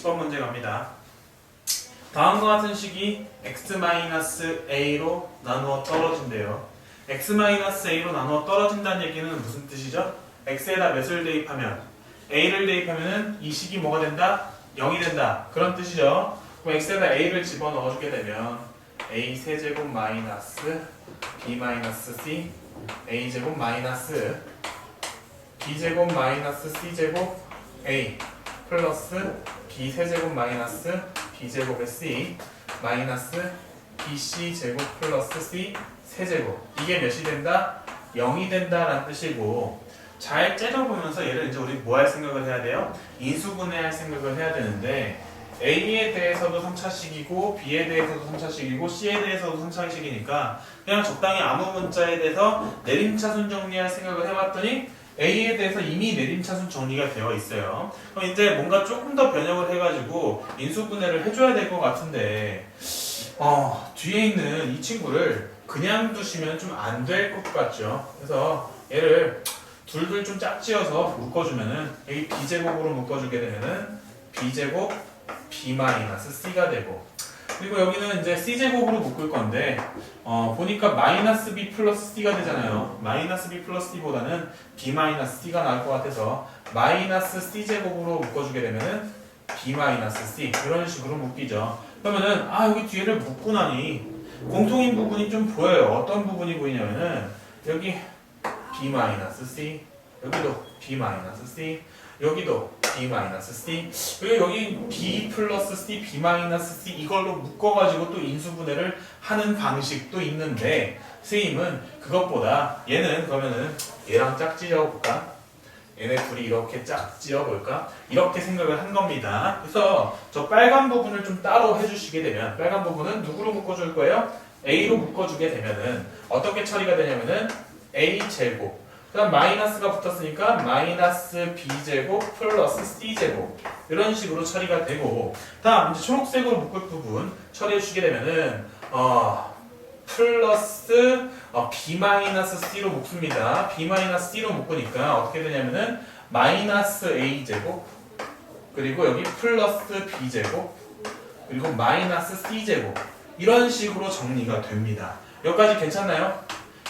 10번 문제 갑니다. 다음과 같은 식이 x-a로 나누어 떨어진대요. x-a로 나누어 떨어진다는 얘기는 무슨 뜻이죠? x에다 몇을 대입하면 a를 대입하면 이 식이 뭐가 된다? 0이 된다. 그런 뜻이죠. 그럼 x에다 a를 집어넣어주게 되면 a 세제곱 마이너스 b 마이너스 c a제곱 마이너스 b제곱 마이너스 c제곱 a 플러스 b 세제곱 마이너스 b제곱의 c 마이너스 bc 제곱 플러스 c 세제곱, 이게 몇이 된다? 0이 된다라는 뜻이고, 잘 째려보면서 얘를 이제 우리 뭐 할 생각을 해야 돼요? 인수분해할 생각을 해야 되는데, A에 대해서도 3차식이고 B에 대해서도 3차식이고 C에 대해서도 3차식이니까 그냥 적당히 아무 문자에 대해서 내림차순 정리할 생각을 해봤더니 A에 대해서 이미 내림차순 정리가 되어 있어요. 그럼 이제 뭔가 조금 더 변형을 해가지고 인수분해를 해줘야 될 것 같은데 뒤에 있는 이 친구를 그냥 두시면 좀 안 될 것 같죠. 그래서 얘를 둘둘 좀 짝지어서 묶어주면은 여기 B제곱으로 묶어주게 되면은 B제곱 B-C가 되고, 그리고 여기는 이제 C제곱으로 묶을 건데 보니까 마이너스 B 플러스 C가 되잖아요. 마이너스 B 플러스 C보다는 B-C가 나올 것 같아서 마이너스 C제곱으로 묶어주게 되면은 B-C 이런 식으로 묶이죠. 그러면은 여기 뒤에를 묶고 나니 공통인 부분이 좀 보여요. 어떤 부분이 보이냐면은 여기 B-C, 여기도 B-C, 여기도 B-C, 그리고 여기 B 플러스 C, B-C 이걸로 묶어가지고 또 인수분해를 하는 방식도 있는데, 선생님은 그것보다 얘는 그러면은 얘랑 짝지어볼까? 얘네 둘이 이렇게 짝지어볼까? 이렇게 생각을 한 겁니다. 그래서 저 빨간 부분을 좀 따로 해주시게 되면, 빨간 부분은 누구로 묶어줄 거예요? A로 묶어주게 되면은 어떻게 처리가 되냐면은 A제곱, 그 다음 마이너스가 붙었으니까 마이너스 B제곱 플러스 C제곱, 이런 식으로 처리가 되고, 다음 이제 초록색으로 묶을 부분 처리해 주게 되면은 플러스 B-C로 묶습니다. B-C로 묶으니까 어떻게 되냐면은 마이너스 A제곱, 그리고 여기 플러스 B제곱, 그리고 마이너스 C제곱, 이런 식으로 정리가 됩니다. 여기까지 괜찮나요?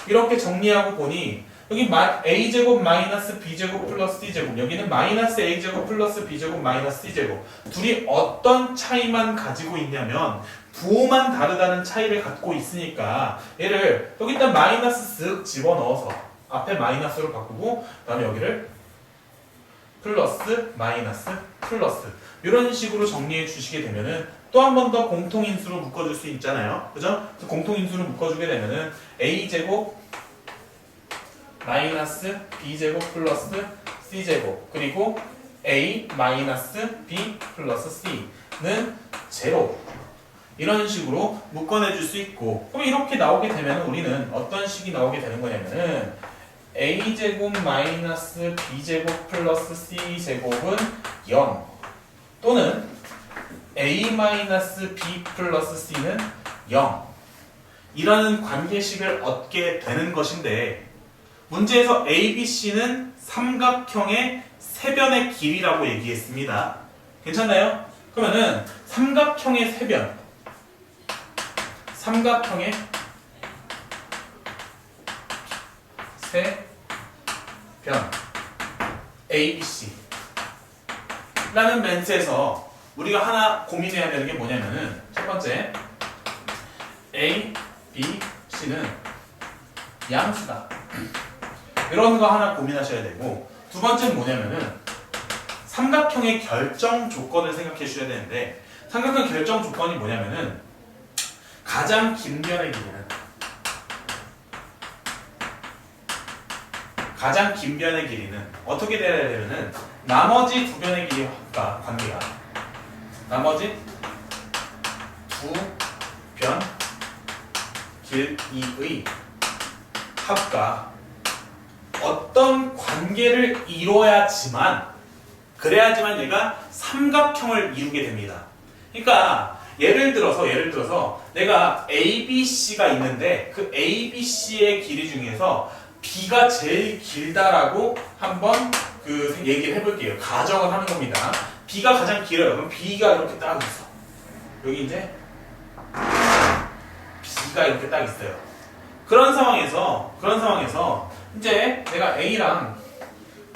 이렇게 정리하고 보니 여기 A제곱 마이너스 B제곱 플러스 C제곱, 여기는 마이너스 A제곱 플러스 B제곱 마이너스 C제곱, 둘이 어떤 차이만 가지고 있냐면 부호만 다르다는 차이를 갖고 있으니까 얘를 여기다 마이너스 쓱 집어넣어서 앞에 마이너스로 바꾸고 그 다음에 여기를 플러스 마이너스 플러스, 이런 식으로 정리해 주시게 되면은 또 한 번 더 공통인수로 묶어줄 수 있잖아요. 그죠? 그래서 공통인수로 묶어주게 되면은 A제곱 마이너스 B제곱 플러스 C제곱, 그리고 A 마이너스 B 플러스 C는 제로, 이런 식으로 묶어내줄 수 있고, 그럼 이렇게 나오게 되면 우리는 어떤 식이 나오게 되는 거냐면은 A제곱 마이너스 B제곱 플러스 C제곱은 0, 또는 A 마이너스 B 플러스 C는 0, 이라는 관계식을 얻게 되는 것인데, 문제에서 A, B, C는 삼각형의 세변의 길이라고 얘기했습니다. 괜찮나요? 그러면은 삼각형의 세변, 삼각형의 세변 A, B, C 라는 멘트에서 우리가 하나 고민해야 되는 게 뭐냐면은, 첫 번째 A, B, C는 양수다, 이런 거 하나 고민하셔야 되고, 두 번째는 뭐냐면은 삼각형의 결정 조건을 생각해 주셔야 되는데, 삼각형 결정 조건이 뭐냐면은 가장 긴 변의 길이는 어떻게 돼야 되면은 나머지 두 변의 길이와 관계가, 나머지 두 변 길이의 합과 어떤 관계를 이뤄야지만, 그래야지만 얘가 삼각형을 이루게 됩니다. 그러니까 예를 들어서 내가 ABC가 있는데 그 ABC의 길이 중에서 B가 제일 길다라고 한번 얘기를 해볼게요. 가정을 하는 겁니다. B가 가장 길어요. 그럼 B가 이렇게 딱 있어. 여기 이제 B가 이렇게 딱 있어요. 그런 상황에서 이제 내가 A랑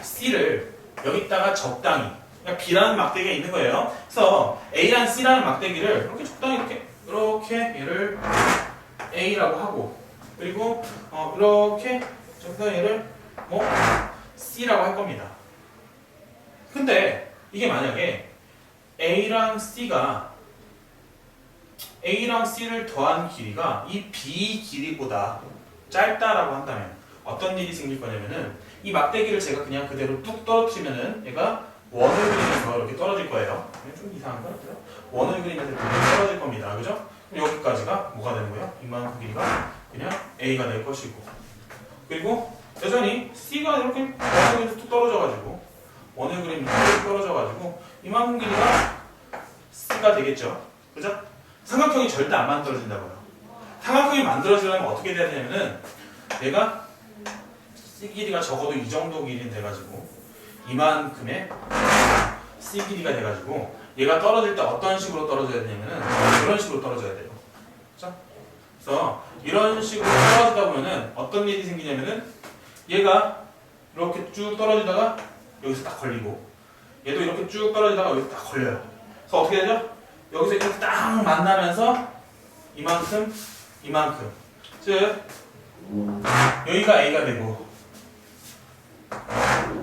C를 여기다가 적당히, 그러니까 B라는 막대기가 있는 거예요. 그래서 A랑 C라는 막대기를 이렇게 적당히 이렇게 얘를 A라고 하고, 그리고 이렇게 적당히 얘를 C라고 할 겁니다. 근데 이게 만약에 A랑 C를 더한 길이가 이 B 길이보다 짧다라고 한다면 어떤 일이 생길 거냐면은 이 막대기를 제가 그냥 그대로 뚝 떨어뜨리면은 얘가 원을 그리면서 이렇게 떨어질 거예요. 좀 이상한 거 같아요. 원을 그리면서 이렇게 떨어질 겁니다. 그죠? 그럼 여기까지가 뭐가 되는 거예요? 이만큼 길이가 그냥 A가 될 것이고, 그리고 여전히 C가 이렇게 원을 그리면서 뚝 떨어져가지고 원을 그리면서 뚝 떨어져가지고 이만큼 길이가 C가 되겠죠. 그죠? 삼각형이 절대 안 만들어진다고요. 삼각형이 만들어지려면 어떻게 돼야 되냐면은 얘가 C 길이가 적어도 이 정도 길이는 돼가지고 이만큼의 C 길이가 돼가지고 얘가 떨어질 때 어떤 식으로 떨어져야 되냐면은 이런 식으로 떨어져야 돼요. 그렇죠? 그래서 이런 식으로 떨어지다 보면은 어떤 일이 생기냐면은 얘가 이렇게 쭉 떨어지다가 여기서 딱 걸리고, 얘도 이렇게 쭉 떨어지다가 여기서 딱 걸려요. 그래서 어떻게 되죠? 여기서 이렇게 딱 만나면서 이만큼, 즉 여기가 A가 되고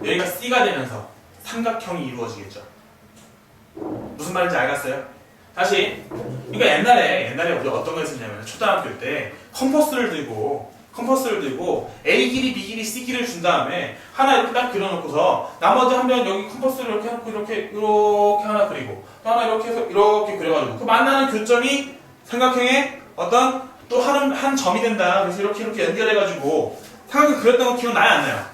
여기가 C가 되면서 삼각형이 이루어지겠죠. 무슨 말인지 알겠어요? 다시, 그러니까 옛날에 우리가 어떤 거 했었냐면 초등학교 때 컴퍼스를 들고 A 길이, B 길이, C 길이를 준 다음에 하나 이렇게 딱 그려놓고서 나머지 한 번 여기 컴퍼스를 이렇게 해놓고 이렇게 하나 그리고 또 하나 이렇게 해서 이렇게 그려가지고 그 만나는 교점이 삼각형의 어떤 또 한 점이 된다. 그래서 이렇게 연결해가지고 삼각형 그렸던 거 기억나요? 안 나요?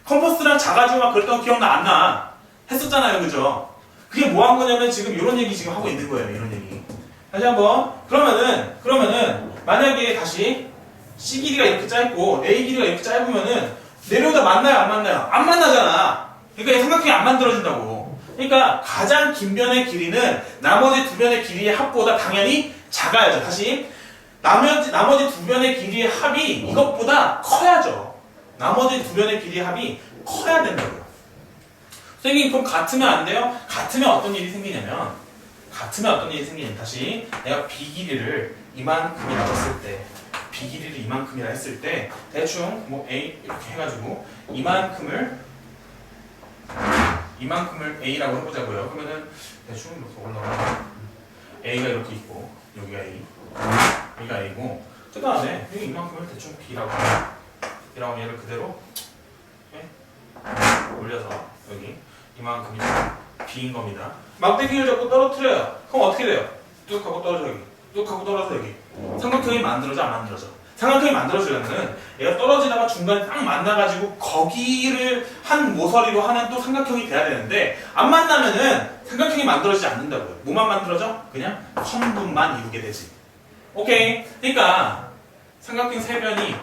컴퍼스랑 작아지고 막 그랬던 거 기억나? 안 나? 했었잖아요. 그죠? 그게 뭐 한 거냐면 지금 이런 얘기 지금 하고 있는 거예요. 이런 얘기. 다시 한번. 그러면은 만약에 다시 C 길이가 이렇게 짧고 A 길이가 이렇게 짧으면은 내려오다 만나요? 안 만나요? 안 만나잖아. 그러니까 이 삼각형이 안 만들어진다고. 그러니까 가장 긴 변의 길이는 나머지 두 변의 길이의 합보다 당연히 작아야죠. 다시. 나머지 두 변의 길이의 합이 이것보다 커야죠. 나머지 두 변의 길이의 합이 커야 된다고요. 선생님, 그럼 같으면 안 돼요? 같으면 어떤 일이 생기냐면 다시 내가 B 길이를 이만큼이라 했을 때, B 길이를 이만큼이라 했을 때 대충 뭐 A 이렇게 해가지고 이만큼을 A라고 해보자고요. 그러면은 대충 이렇게 올라가. A가 이렇게 있고 여기가 여기가 A고, 그 다음에 여기 이만큼을 대충 B라고 하면 얘를 그대로 이렇게 올려서 여기 이만큼이 B인 겁니다. 막대기를 잡고 떨어뜨려요. 그럼 어떻게 돼요? 뚝 하고 떨어져 여기, 뚝 하고 떨어져 여기. 삼각형이 만들어져 안 만들어져? 삼각형이 만들어지려면 얘가 떨어지다가 중간에 딱 만나가지고 거기를 한 모서리로 하는 또 삼각형이 돼야 되는데 안 만나면은 삼각형이 만들어지지 않는다고요. 뭐만 만들어져? 그냥 선분만 이루게 되지. 오케이. 그러니까 삼각형 세 변이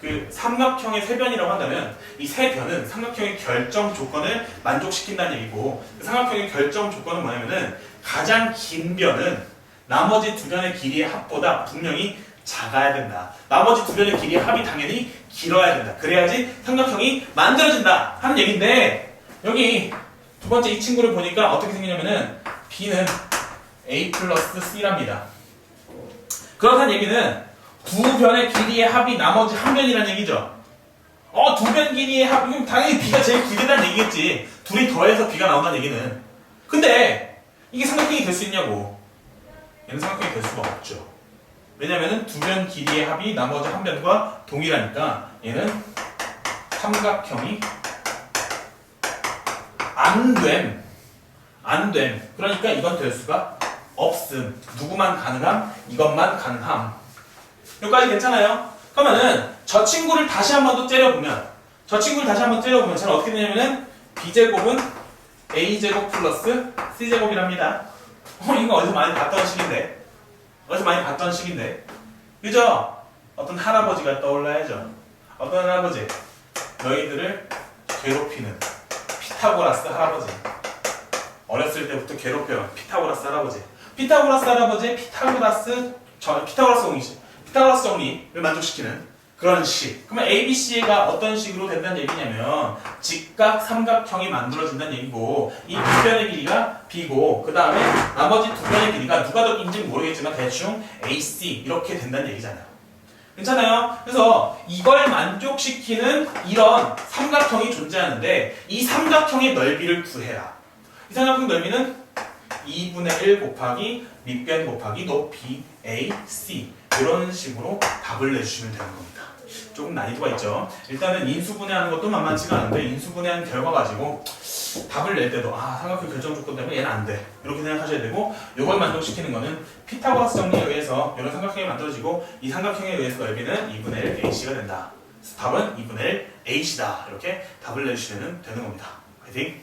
그 삼각형의 세 변이라고 한다면 이 세 변은 삼각형의 결정 조건을 만족시킨다는 얘기고, 그 삼각형의 결정 조건은 뭐냐면은 가장 긴 변은 나머지 두 변의 길이의 합보다 분명히 작아야 된다. 나머지 두 변의 길이의 합이 당연히 길어야 된다. 그래야지 삼각형이 만들어진다 하는 얘기인데, 여기 두 번째 이 친구를 보니까 어떻게 생기냐면은 B는 A 플러스 C랍니다. 그렇다는 얘기는 두 변의 길이의 합이 나머지 한 변이라는 얘기죠. 두 변 길이의 합, 그럼 당연히 B가 제일 길다는 얘기겠지. 둘이 더해서 B가 나온다는 얘기는. 근데 이게 삼각형이 될 수 있냐고. 얘는 삼각형이 될 수가 없죠. 왜냐면은 두 변 길이의 합이 나머지 한 변과 동일하니까 얘는 삼각형이 안 됨. 그러니까 이건 될 수가 없음. 누구만 가능함? 이것만 가능함. 여기까지 괜찮아요? 그러면은 저 친구를 다시 한 번 더 째려보면 저는 어떻게 되냐면은 B제곱은 A제곱 플러스 C제곱이랍니다. 이거 어디서 많이 봤던 식인데. 그죠? 어떤 할아버지가 떠올라야죠. 어떤 할아버지? 너희들을 괴롭히는 피타고라스 할아버지. 어렸을 때부터 괴롭혀요. 피타고라스 할아버지. 피타고라스 할아버지의 피타고라스 정리를 만족시키는 그런 식. 그러면 ABC가 어떤 식으로 된다는 얘기냐면 직각 삼각형이 만들어진다는 얘기고 이 두 변의 길이가 B고 그 다음에 나머지 두 변의 길이가 누가 더 긴지는 모르겠지만 대충 AC 이렇게 된다는 얘기잖아요. 괜찮아요? 그래서 이걸 만족시키는 이런 삼각형이 존재하는데 이 삼각형의 넓이를 구해라. 이 삼각형 넓이는 2분의 1 곱하기 밑변 곱하기 높이 AC 이런 식으로 답을 내주시면 되는 겁니다. 조금 난이도가 있죠. 일단은 인수분해하는 것도 만만치가 않은데 인수분해한 결과 가지고 답을 낼 때도 삼각형 결정 조건 때문에 얘는 안 돼 이렇게 생각하셔야 되고 이걸 만족시키는 거는 피타고라스 정리에 의해서 이런 삼각형이 만들어지고 이 삼각형에 의해서 넓이는 2분의 1 AC가 된다. 답은 2분의 1 AC다. 이렇게 답을 내주시면 되는 겁니다. 화이팅!